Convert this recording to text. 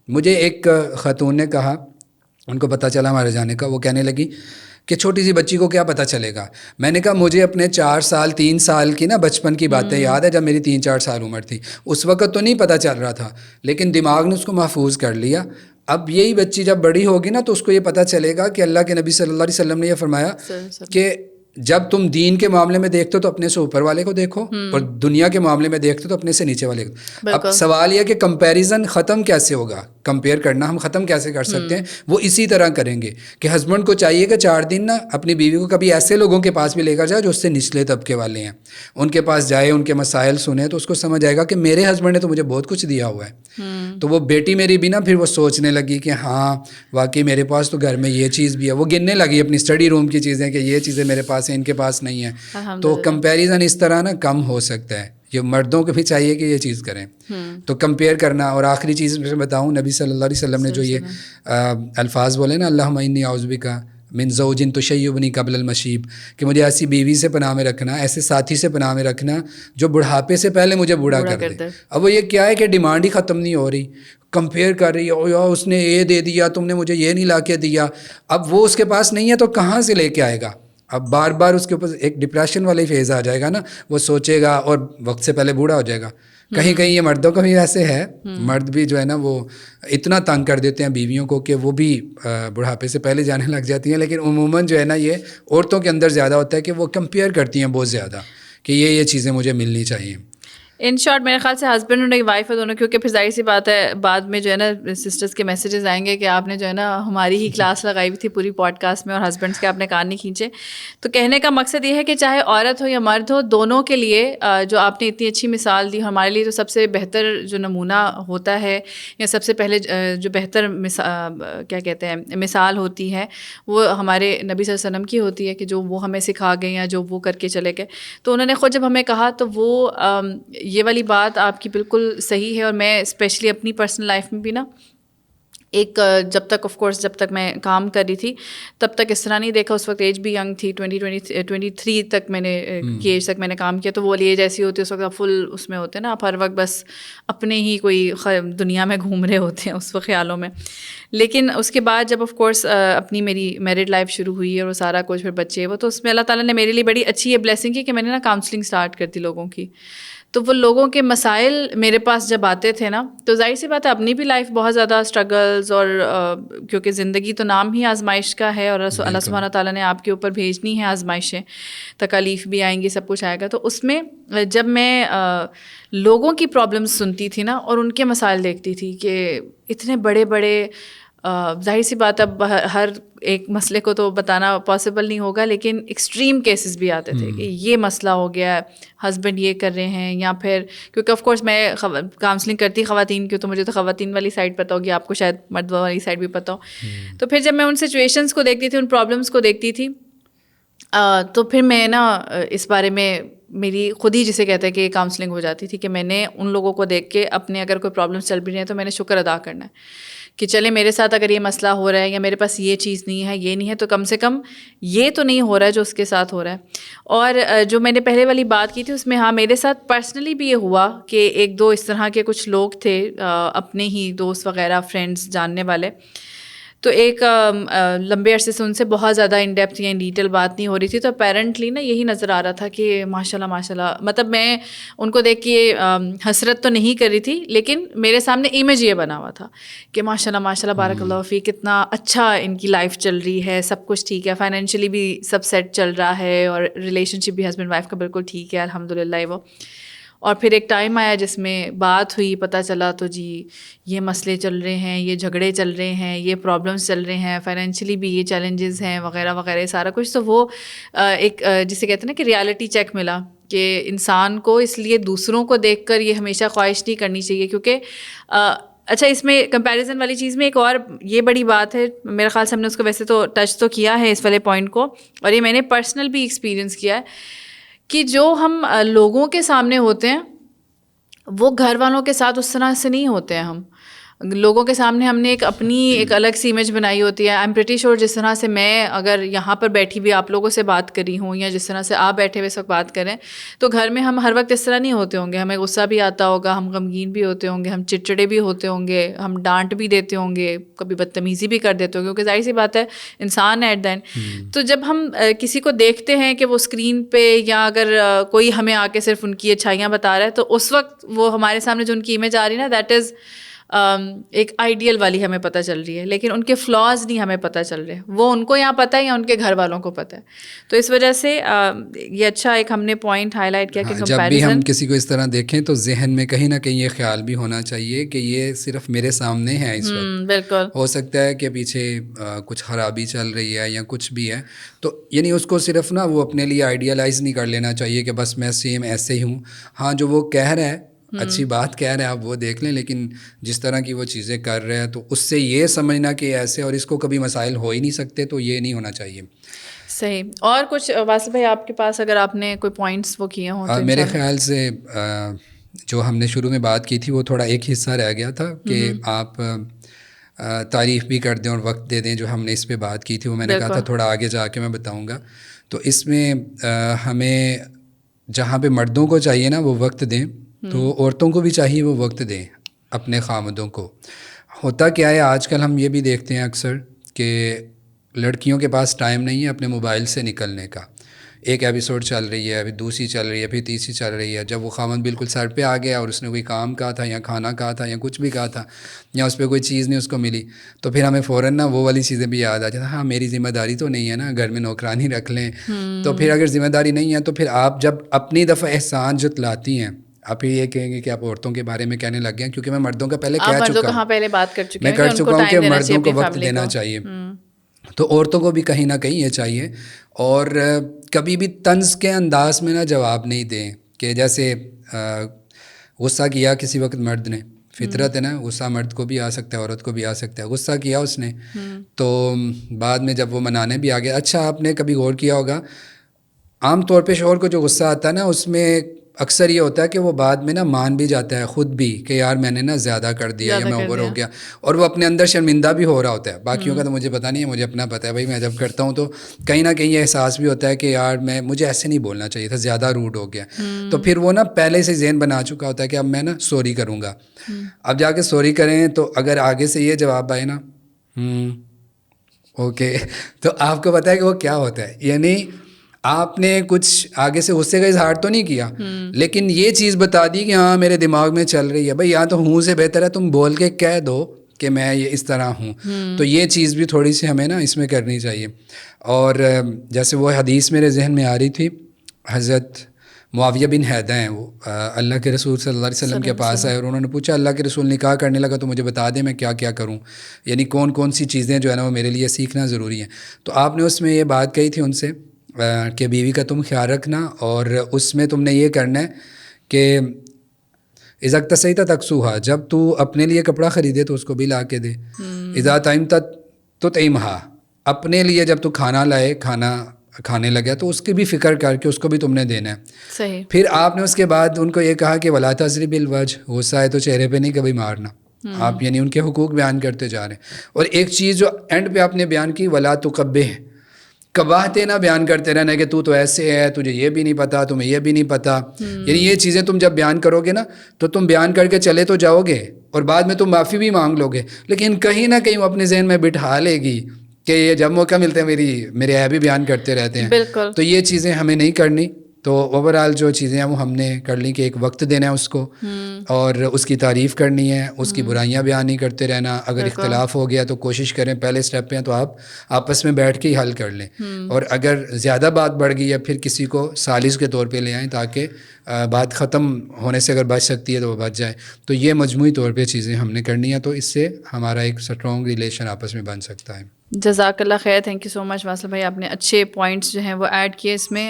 مجھے ایک خاتون نے کہا، ان کو پتہ چلا ہمارے جانے کا، وہ کہنے لگی کہ چھوٹی سی بچی کو کیا پتہ چلے گا. میں نے کہا مجھے اپنے 3 سال کی نا بچپن کی باتیں یاد ہے، جب میری 4 سال عمر تھی. اس وقت تو نہیں پتہ چل رہا تھا، لیکن دماغ نے اس کو محفوظ کر لیا. اب یہی بچی جب بڑی ہوگی نا تو اس کو یہ پتہ چلے گا کہ اللہ کے نبی صلی اللہ علیہ وسلم نے یہ فرمایا کہ جب تم دین کے معاملے میں دیکھتے ہو تو اپنے سے اوپر والے کو دیکھو، اور دنیا کے معاملے میں دیکھتے ہو تو اپنے سے نیچے والے کو. اب سوال یہ کہ کمپیریزن ختم کیسے ہوگا، کمپیئر کرنا ہم ختم کیسے کر سکتے ہیں؟ وہ اسی طرح کریں گے کہ ہسبینڈ کو چاہیے کہ 4 دن نا اپنی بیوی کو کبھی ایسے لوگوں کے پاس بھی لے کر جائے جو اس سے نچلے طبقے والے ہیں، ان کے پاس جائے، ان کے مسائل سنے، تو اس کو سمجھ آئے گا کہ میرے ہسبینڈ نے تو مجھے بہت کچھ دیا ہوا ہے. تو وہ بیٹی میری بھی نا پھر وہ سوچنے لگی کہ ہاں واقعی میرے پاس تو گھر میں یہ چیز بھی ہے. وہ گننے لگی اپنی اسٹڈی روم کی چیزیں کہ یہ چیزیں میرے پاس ہیں، ان کے پاس نہیں ہیں. تو کمپیریزن اس طرح نا کم ہو سکتا ہے. یہ مردوں کو بھی چاہیے کہ یہ چیز کریں. تو کمپیئر کرنا. اور آخری چیز میں بتاؤں، نبی صلی اللہ علیہ وسلم نے جو یہ الفاظ بولے نا، اللہم انی اعوذ بک من زوج تشیبنی قبل المشیب، کہ مجھے ایسی بیوی سے پناہ میں رکھنا، ایسے ساتھی سے پناہ میں رکھنا جو بڑھاپے سے پہلے مجھے بوڑھا کر دے. اب وہ یہ کیا ہے کہ ڈیمانڈ ہی ختم نہیں ہو رہی، کمپیئر کر رہی ہے، او یار اس نے یہ دے دیا، تم نے مجھے یہ نہیں لا کے دیا. اب وہ اس کے پاس نہیں ہے تو کہاں سے لے کے آئے گا؟ اب بار بار اس کے اوپر ایک ڈپریشن والی فیز آ جائے گا نا، وہ سوچے گا اور وقت سے پہلے بوڑھا ہو جائے گا. کہیں کہیں یہ مردوں کا بھی ایسے ہے، مرد بھی جو ہے نا وہ اتنا تنگ کر دیتے ہیں بیویوں کو کہ وہ بھی بڑھاپے سے پہلے جانے لگ جاتی ہیں. لیکن عموماً جو ہے نا یہ عورتوں کے اندر زیادہ ہوتا ہے کہ وہ کمپیئر کرتی ہیں بہت زیادہ کہ یہ چیزیں مجھے ملنی چاہیے. ان شارٹ میرے خیال سے ہسبینڈ اور ایک وائف ہے دونوں، کیونکہ پھر ظاہر سی بات ہے بعد میں جو ہے نا سسٹرس کے میسیجز آئیں گے کہ آپ نے جو ہے نا ہماری ہی کلاس لگائی ہوئی تھی پوری پوڈ کاسٹ میں اور ہسبینڈس کے آپ نے کان نہیں کھینچے. تو کہنے کا مقصد یہ ہے کہ چاہے عورت ہو یا مرد ہو، دونوں کے لیے جو آپ نے اتنی اچھی مثال دی، ہمارے لیے تو سب سے بہتر جو نمونہ ہوتا ہے یا سب سے پہلے جو بہتر کیا کہتے ہیں مثال ہوتی ہے وہ ہمارے نبی صلی اللہ علیہ وسلم کی ہوتی ہے، کہ جو وہ ہمیں سکھا گئے یا جو وہ کر کے چلے گئے. تو انہوں نے خود جب ہمیں کہا تو وہ یہ والی بات آپ کی بالکل صحیح ہے. اور میں اسپیشلی اپنی پرسنل لائف میں بھی نا ایک جب تک آف کورس جب تک میں کام کر رہی تھی تب تک اس طرح نہیں دیکھا. اس وقت ایج بھی ینگ تھی، 23 تک میں نے کی ایج تک میں نے کام کیا. تو وہ ایج ایسی ہوتی ہے اس وقت آپ فل اس میں ہوتے ہیں نا، آپ ہر وقت بس اپنے ہی کوئی دنیا میں گھوم رہے ہوتے ہیں اس وقت خیالوں میں. لیکن اس کے بعد جب آف کورس اپنی میری میرڈ لائف شروع ہوئی اور وہ سارا کچھ پھر بچے وہ، تو اس میں اللہ تعالیٰ نے میرے لیے بڑی اچھی یہ بلیسنگ کی کہ میں نے نا کاؤنسلنگ اسٹارٹ کر دی لوگوں کی. تو وہ لوگوں کے مسائل میرے پاس جب آتے تھے نا تو ظاہر سی بات ہے اپنی بھی لائف بہت زیادہ اسٹرگلز، اور کیونکہ زندگی تو نام ہی آزمائش کا ہے اور اللہ سبحانہ تعالیٰ نے آپ کے اوپر بھیجنی ہے آزمائشیں، تکالیف بھی آئیں گی، سب کچھ آئے گا. تو اس میں جب میں لوگوں کی پرابلمس سنتی تھی نا اور ان کے مسائل دیکھتی تھی کہ اتنے بڑے بڑے، ظاہر سی بات اب ہر ایک مسئلے کو تو بتانا پاسبل نہیں ہوگا، لیکن ایکسٹریم کیسز بھی آتے تھے کہ یہ مسئلہ ہو گیا ہے، ہسبینڈ یہ کر رہے ہیں، یا پھر کیونکہ آف کورس میں کاؤنسلنگ کرتی خواتین کی، تو مجھے تو خواتین والی سائڈ پتہ ہوگی، آپ کو شاید مرد والی سائڈ بھی پتہ ہو. تو پھر جب میں ان سچویشنس کو دیکھتی تھی، ان پرابلمس کو دیکھتی تھی، تو پھر میں نا اس بارے میں میری خود ہی جسے کہتے ہیں کہ کاؤنسلنگ ہو جاتی تھی کہ میں نے ان لوگوں کو دیکھ کے اپنے اگر کوئی پرابلمس چل بھی رہے ہیں تو میں نے شکر ادا کرنا ہے کہ چلے میرے ساتھ اگر یہ مسئلہ ہو رہا ہے یا میرے پاس یہ چیز نہیں ہے، یہ نہیں ہے، تو کم سے کم یہ تو نہیں ہو رہا ہے جو اس کے ساتھ ہو رہا ہے. اور جو میں نے پہلے والی بات کی تھی اس میں ہاں میرے ساتھ پرسنلی بھی یہ ہوا کہ 1-2 اس طرح کے کچھ لوگ تھے اپنے ہی دوست وغیرہ، فرینڈس، جاننے والے. تو ایک لمبے عرصے سے ان سے بہت زیادہ ان ڈیپتھ یا ان ڈیٹیل بات نہیں ہو رہی تھی. تو اپیرنٹلی نا یہی نظر آ رہا تھا کہ ماشاء اللہ ماشاء اللہ، مطلب میں ان کو دیکھ کے حسرت تو نہیں کر رہی تھی، لیکن میرے سامنے امیج یہ بنا ہوا تھا کہ ماشاء اللہ ماشاء اللہ بارک اللہ فی، کتنا اچھا ان کی لائف چل رہی ہے، سب کچھ ٹھیک ہے، فائنینشلی بھی سب سیٹ چل رہا ہے، اور ریلیشن شپ بھی ہسبینڈ وائف کا بالکل ٹھیک ہے الحمد للہ. وہ اور پھر ایک ٹائم آیا جس میں بات ہوئی، پتہ چلا تو جی یہ مسئلے چل رہے ہیں، یہ جھگڑے چل رہے ہیں، یہ پرابلمس چل رہے ہیں، فائنینشلی بھی یہ چیلنجز ہیں وغیرہ وغیرہ سارا کچھ. تو وہ ایک جسے کہتے ہیں نا کہ ریالٹی چیک ملا کہ انسان کو اس لیے دوسروں کو دیکھ کر یہ ہمیشہ خواہش نہیں کرنی چاہیے، کیونکہ اچھا اس میں کمپیریزن والی چیز میں ایک اور یہ بڑی بات ہے، میرے خیال سے ہم نے اس کو ویسے تو ٹچ تو کیا ہے اس والے پوائنٹ کو، اور یہ میں نے پرسنل بھی ایکسپیرئنس کیا ہے کہ جو ہم لوگوں کے سامنے ہوتے ہیں وہ گھر والوں کے ساتھ اس طرح سے نہیں ہوتے ہیں. ہم لوگوں کے سامنے ہم نے ایک اپنی ایک الگ سی امیج بنائی ہوتی ہے. آئی ایم پریٹی شیور جس طرح سے میں اگر یہاں پر بیٹھی بھی آپ لوگوں سے بات کری ہوں یا جس طرح سے آپ بیٹھے ہوئے اس وقت بات کریں, تو گھر میں ہم ہر وقت اس طرح نہیں ہوتے ہوں گے. ہمیں غصہ بھی آتا ہوگا, ہم غمگین بھی ہوتے ہوں گے, ہم چڑچڑے بھی ہوتے ہوں گے, ہم ڈانٹ بھی دیتے ہوں گے, کبھی بدتمیزی بھی کر دیتے ہوں گے, کیونکہ ظاہر سی بات ہے انسان ہے ایٹ دا اینڈ. تو جب ہم کسی کو دیکھتے ہیں کہ وہ اسکرین پہ یا اگر کوئی ہمیں آ کے صرف ان کی اچھائیاں بتا رہا ہے, تو اس وقت وہ ہمارے سامنے جو ان کی امیج آ رہی ہے نا, دیٹ از ایک آئیڈیل والی ہمیں پتہ چل رہی ہے, لیکن ان کے فلاز نہیں ہمیں پتہ چل رہے. وہ ان کو یہاں پتہ ہے یا ان کے گھر والوں کو پتہ ہے. تو اس وجہ سے یہ اچھا ایک ہم نے پوائنٹ ہائی لائٹ کیا کہ جب بھی ہم کمپیریزن. کسی کو اس طرح دیکھیں تو ذہن میں کہیں نہ کہیں یہ خیال بھی ہونا چاہیے کہ یہ صرف میرے سامنے ہے اس وقت. بالکل ہو سکتا ہے کہ پیچھے کچھ خرابی چل رہی ہے یا کچھ بھی ہے, تو یعنی اس کو صرف نا وہ اپنے لیے آئیڈیالائز نہیں کر لینا چاہیے کہ بس میں سیم ایسے ہی ہوں. ہاں جو وہ کہہ رہا ہے اچھی بات کہہ رہے ہیں, آپ وہ دیکھ لیں, لیکن جس طرح کی وہ چیزیں کر رہے ہیں تو اس سے یہ سمجھنا کہ ایسے اور اس کو کبھی مسائل ہو ہی نہیں سکتے, تو یہ نہیں ہونا چاہیے. صحیح. اور کچھ واصف بھائی آپ کے پاس اگر آپ نے کوئی پوائنٹس وہ کیے ہوں تو میرے خیال سے جو ہم نے شروع میں بات کی تھی وہ تھوڑا ایک حصہ رہ گیا تھا کہ آپ تعریف بھی کر دیں اور وقت دے دیں. جو ہم نے اس پہ بات کی تھی وہ میں نے کہا تھا تھوڑا آگے جا کے میں بتاؤں گا. تو اس میں ہمیں جہاں پہ مردوں کو چاہیے نا وہ وقت دیں, تو عورتوں کو بھی چاہیے وہ وقت دیں اپنے خامدوں کو. ہوتا کیا ہے آج کل ہم یہ بھی دیکھتے ہیں اکثر کہ لڑکیوں کے پاس ٹائم نہیں ہے اپنے موبائل سے نکلنے کا. ایک ایپیسوڈ چل رہی ہے, ابھی دوسری چل رہی ہے, پھر تیسری چل رہی ہے. جب وہ خامد بالکل سر پہ آ گیا اور اس نے کوئی کام کہا تھا یا کھانا کہا تھا یا کچھ بھی کہا تھا یا اس پہ کوئی چیز نہیں اس کو ملی, تو پھر ہمیں فوراً نا وہ والی چیزیں بھی یاد آ جاتی ہیں. ہاں میری ذمہ داری تو نہیں ہے نا, گھر میں نوکرانی رکھ لیں. تو پھر اگر ذمہ داری نہیں ہے تو پھر آپ جب اپنی دفعہ احسان جتلاتی ہیں, آپ یہ کہیں گے کہ آپ عورتوں کے بارے میں کہنے لگ گئے ہیں, کیونکہ میں مردوں کا پہلے کہہ چکا ہوں, پہلے بات کر چکے میں ہیں کر چکا ہوں کہ مردوں کو وقت فیملی دینا چاہیے. تو عورتوں کو بھی کہیں نہ کہیں یہ چاہیے. اور کبھی بھی طنز کے انداز میں نہ جواب نہیں دیں کہ جیسے غصہ کیا کسی وقت مرد نے, فطرت ہے نا, غصہ مرد کو بھی آ سکتا ہے عورت کو بھی آ سکتا ہے. غصہ کیا اس نے تو بعد میں جب وہ منانے بھی آ گیا. اچھا آپ نے کبھی غور کیا ہوگا عام طور پہ شوہر کو جو غصہ آتا ہے نا اس میں اکثر یہ ہوتا ہے کہ وہ بعد میں نا مان بھی جاتا ہے خود بھی کہ یار میں نے نا زیادہ کر دیا یا میں اوور ہو گیا, اور وہ اپنے اندر شرمندہ بھی ہو رہا ہوتا ہے. باقیوں کا تو مجھے پتہ نہیں ہے, مجھے اپنا پتہ ہے بھائی, میں جب کرتا ہوں تو کہیں نہ کہیں یہ احساس بھی ہوتا ہے کہ یار مجھے ایسے نہیں بولنا چاہیے تھا, زیادہ روڈ ہو گیا. تو پھر وہ نا پہلے سے ذہن بنا چکا ہوتا ہے کہ اب میں نا سوری کروں گا. اب جا کے سوری کریں تو اگر آگے سے یہ جواب آئے نا اوکے, تو آپ کو پتہ ہے کہ وہ کیا ہوتا ہے. یعنی آپ نے کچھ آگے سے غصے کا اظہار تو نہیں کیا, لیکن یہ چیز بتا دی کہ ہاں میرے دماغ میں چل رہی ہے. بھائی یہاں تو ہوں سے بہتر ہے تم بول کے کہہ دو کہ میں یہ اس طرح ہوں. تو یہ چیز بھی تھوڑی سی ہمیں نا اس میں کرنی چاہیے. اور جیسے وہ حدیث میرے ذہن میں آ رہی تھی, حضرت معاویہ بن حیدہ ہیں, وہ اللہ کے رسول صلی اللہ علیہ وسلم کے پاس آئے اور انہوں نے پوچھا اللہ کے رسول نکاح کرنے لگا تو مجھے بتا دیں میں کیا کیا کروں, یعنی کون کون سی چیزیں جو ہے نا وہ میرے لیے سیکھنا ضروری ہیں. تو آپ نے اس میں یہ بات کہی تھی ان سے کہ بیوی کا تم خیال رکھنا, اور اس میں تم نے یہ کرنا ہے کہ اذا اکتسیت تکسوہا, جب تو اپنے لیے کپڑا خریدے تو اس کو بھی لا کے دے. اذا طعمت تطعمہا, اپنے لیے جب تو کھانا لائے کھانا کھانے لگا تو اس کی بھی فکر کر کے اس کو بھی تم نے دینا ہے. صحیح. پھر آپ نے اس کے بعد ان کو یہ کہا کہ ولا تضرب الوجہ, غصہ ہے تو چہرے پہ نہیں کبھی مارنا. آپ یعنی ان کے حقوق بیان کرتے جا رہے ہیں. اور ایک چیز جو اینڈ پہ آپ نے بیان کی ولا تقبح, کباہتے نہ بیان کرتے رہنا کہ تو ایسے ہے, تجھے یہ بھی نہیں پتا, تمہیں یہ بھی نہیں پتا. یعنی یہ چیزیں تم جب بیان کرو گے نا تو تم بیان کر کے چلے تو جاؤ گے اور بعد میں تم معافی بھی مانگ لو گے, لیکن کہیں نہ کہیں وہ اپنے ذہن میں بٹھا لے گی کہ یہ جب موقع ملتا ہے میرے عیب بھی بیان کرتے رہتے ہیں. تو یہ چیزیں ہمیں نہیں کرنی. تو اوور آل جو چیزیں ہیں وہ ہم نے کر لی کہ ایک وقت دینا ہے اس کو, اور اس کی تعریف کرنی ہے, اس کی برائیاں بیان نہیں کرتے رہنا. اگر اختلاف ہو گیا تو کوشش کریں, پہلے سٹیپ پہ ہیں تو آپ آپس میں بیٹھ کے ہی حل کر لیں. اور اگر زیادہ بات بڑھ گئی یا پھر کسی کو ثالث کے طور پہ لے آئیں تاکہ بات ختم ہونے سے اگر بچ سکتی ہے تو وہ بچ جائے. تو یہ مجموعی طور پہ چیزیں ہم نے کرنی ہیں, تو اس سے ہمارا ایک اسٹرانگ ریلیشن آپس میں بن سکتا ہے. جزاک اللہ خیر. تھینک یو سو مچ واصل بھائی, آپ نے اچھے پوائنٹس جو ہیں وہ ایڈ کیے اس میں.